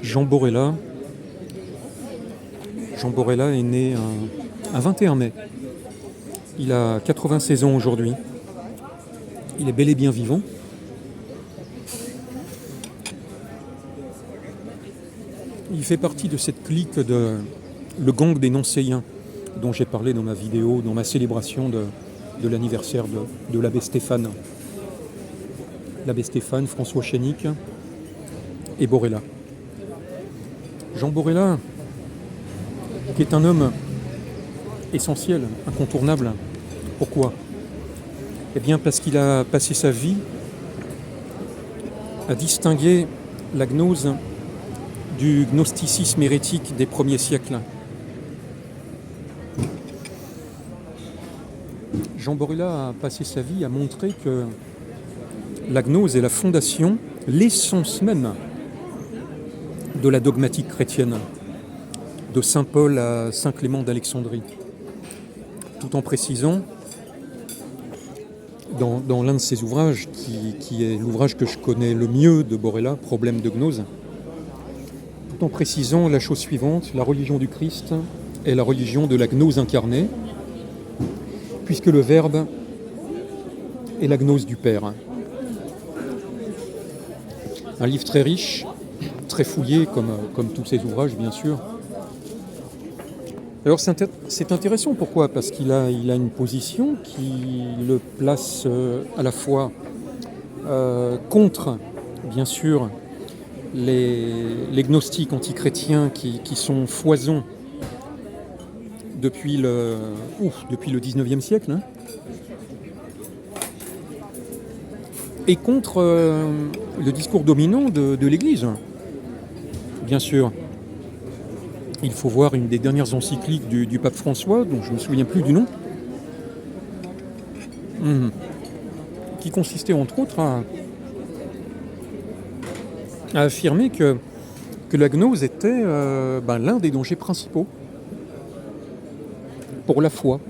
Jean Borella. Jean Borella est né un 21 mai. Il a 96 ans aujourd'hui. Il est bel et bien vivant. Il fait partie de cette clique de le gang des non-séiens dont j'ai parlé dans ma vidéo, dans ma célébration de l'anniversaire de l'abbé Stéphane. L'abbé Stéphane, François Chénic et Borella. Jean Borella, qui est un homme essentiel, incontournable. Pourquoi ? Eh bien parce qu'il a passé sa vie à distinguer la gnose du gnosticisme hérétique des premiers siècles. Jean Borella a passé sa vie à montrer que la gnose est la fondation, l'essence même de la dogmatique chrétienne, de saint Paul à saint Clément d'Alexandrie, tout en précisant dans l'un de ses ouvrages, qui est l'ouvrage que je connais le mieux de Borella, Problème de gnose, tout en précisant la chose suivante: la religion du Christ est la religion de la gnose incarnée, puisque le Verbe est la gnose du Père. Un livre très riche, très fouillé, comme tous ses ouvrages, bien sûr. Alors c'est intéressant, pourquoi ? Parce qu'il a une position qui le place à la fois contre, bien sûr, les gnostiques antichrétiens qui sont foison depuis le 19e siècle, hein, et contre le discours dominant de l'Église, bien sûr. Il faut voir une des dernières encycliques du pape François, dont je ne me souviens plus du nom, qui consistait entre autres à affirmer que la gnose était l'un des dangers principaux pour la foi.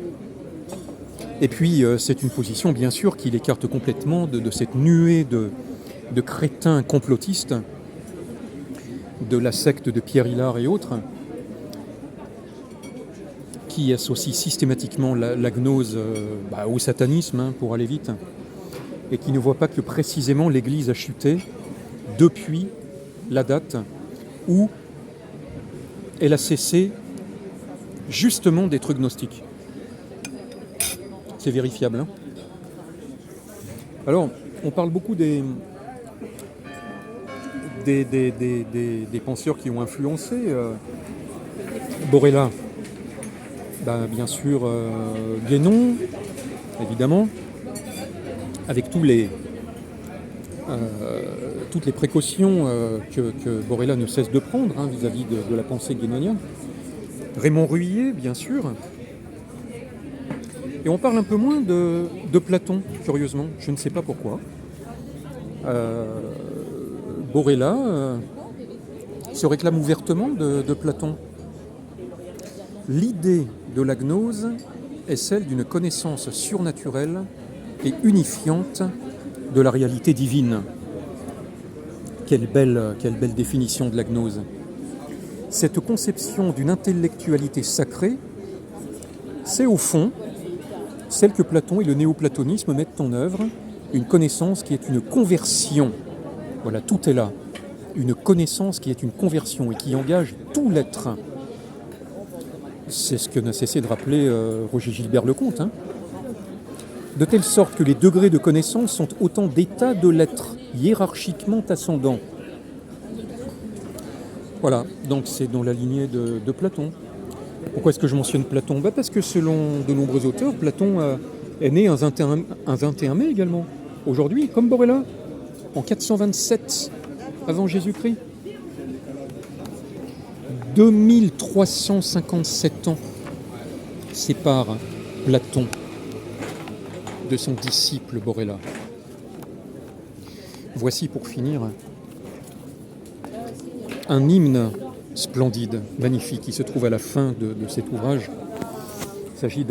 Et puis c'est une position bien sûr qui l'écarte complètement de cette nuée de crétins complotistes de la secte de Pierre Hilard et autres, qui associe systématiquement la gnose au satanisme, hein, pour aller vite, et qui ne voit pas que précisément l'Église a chuté depuis la date où elle a cessé justement d'être gnostique. C'est vérifiable, hein. Alors, on parle beaucoup des penseurs qui ont influencé Borella. Bien sûr, Guénon, évidemment, avec toutes les précautions que Borella ne cesse de prendre, hein, vis-à-vis de la pensée guénonienne. Raymond Ruyet, bien sûr. Et on parle un peu moins de Platon, curieusement. Je ne sais pas pourquoi. Borella se réclame ouvertement de Platon. L'idée de la gnose est celle d'une connaissance surnaturelle et unifiante de la réalité divine. Quelle belle définition de la gnose. Cette conception d'une intellectualité sacrée, c'est au fond celle que Platon et le néoplatonisme mettent en œuvre, une connaissance qui est une conversion. Voilà, tout est là. Une connaissance qui est une conversion et qui engage tout l'être. C'est ce que n'a cessé de rappeler Roger Gilbert-Lecomte, hein. De telle sorte que les degrés de connaissance sont autant d'états de l'être, hiérarchiquement ascendants. Voilà, donc c'est dans la lignée de Platon. Pourquoi est-ce que je mentionne Platon ? Parce que selon de nombreux auteurs, Platon est né un 21 mai également. Aujourd'hui, comme Borella, en 427 avant Jésus-Christ. 2357 ans séparent Platon de son disciple Borella. Voici pour finir un hymne splendide, magnifique, qui se trouve à la fin de cet ouvrage. Il s'agit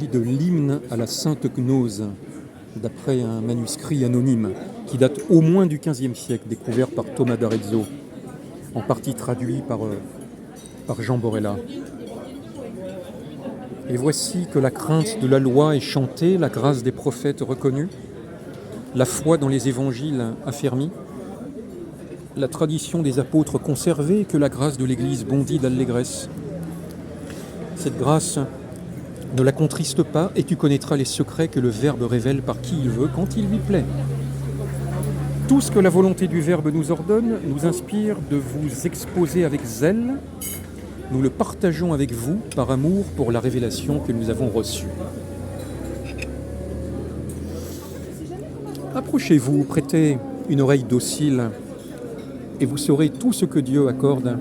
de l'hymne à la Sainte Gnose, d'après un manuscrit anonyme qui date au moins du XVe siècle, découvert par Thomas d'Arezzo, en partie traduit par Jean Borella. Et voici que la crainte de la loi est chantée, la grâce des prophètes reconnue, la foi dans les évangiles affermie, la tradition des apôtres conservée, que la grâce de l'Église bondit d'allégresse. Cette grâce ne la contriste pas, et tu connaîtras les secrets que le Verbe révèle par qui il veut, quand il lui plaît. Tout ce que la volonté du Verbe nous ordonne nous inspire de vous exposer avec zèle. Nous le partageons avec vous par amour pour la révélation que nous avons reçue. Approchez-vous, prêtez une oreille docile, et vous saurez tout ce que Dieu accorde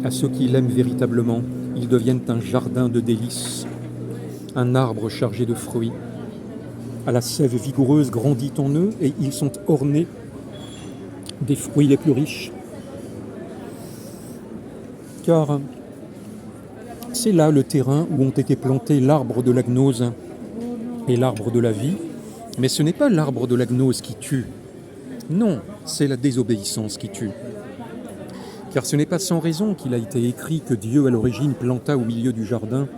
à ceux qui l'aiment véritablement. Ils deviennent un jardin de délices, un arbre chargé de fruits. À la sève vigoureuse grandit en eux, et ils sont ornés des fruits les plus riches. Car c'est là le terrain où ont été plantés l'arbre de la gnose et l'arbre de la vie. Mais ce n'est pas l'arbre de la gnose qui tue. Non, c'est la désobéissance qui tue. Car ce n'est pas sans raison qu'il a été écrit que Dieu à l'origine planta au milieu du jardin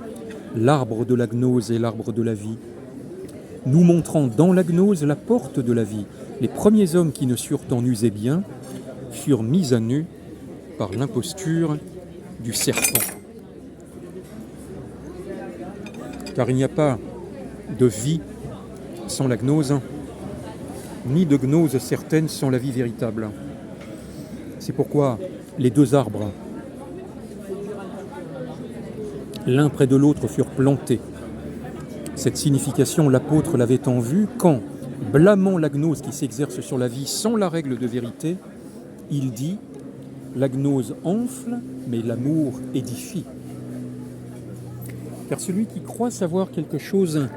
l'arbre de la gnose et l'arbre de la vie, nous montrant dans la gnose la porte de la vie. Les premiers hommes qui ne surent en user bien furent mis à nu par l'imposture du serpent. Car il n'y a pas de vie sans la gnose, ni de gnose certaine sans la vie véritable. C'est pourquoi les deux arbres, l'un près de l'autre, furent plantés. Cette signification, l'apôtre l'avait en vue quand, blâmant la gnose qui s'exerce sur la vie sans la règle de vérité, il dit « La gnose enfle, mais l'amour édifie ». Car celui qui croit savoir quelque chose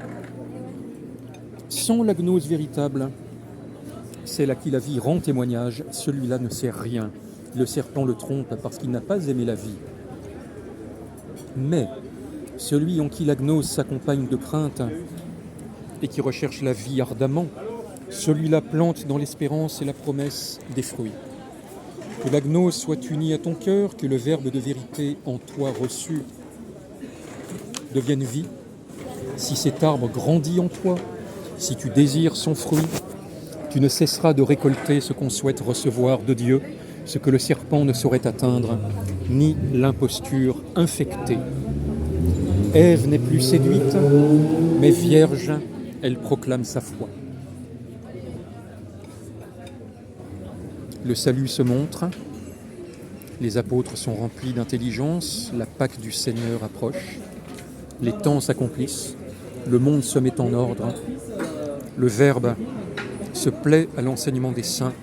sans la gnose véritable, celle à qui la vie rend témoignage, celui-là ne sait rien. Le serpent le trompe parce qu'il n'a pas aimé la vie. Mais celui en qui la gnose s'accompagne de crainte et qui recherche la vie ardemment, celui-là plante dans l'espérance et la promesse des fruits. Que la gnose soit unie à ton cœur, que le verbe de vérité en toi reçu devienne vie. Si cet arbre grandit en toi, si tu désires son fruit, tu ne cesseras de récolter ce qu'on souhaite recevoir de Dieu, ce que le serpent ne saurait atteindre, ni l'imposture infectée. Ève n'est plus séduite, mais vierge, elle proclame sa foi. Le salut se montre, les apôtres sont remplis d'intelligence, la Pâque du Seigneur approche, les temps s'accomplissent, le monde se met en ordre, le Verbe se plaît à l'enseignement des saints.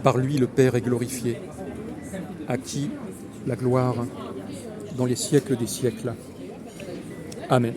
Par lui, le Père est glorifié, à qui la gloire dans les siècles des siècles. Amen.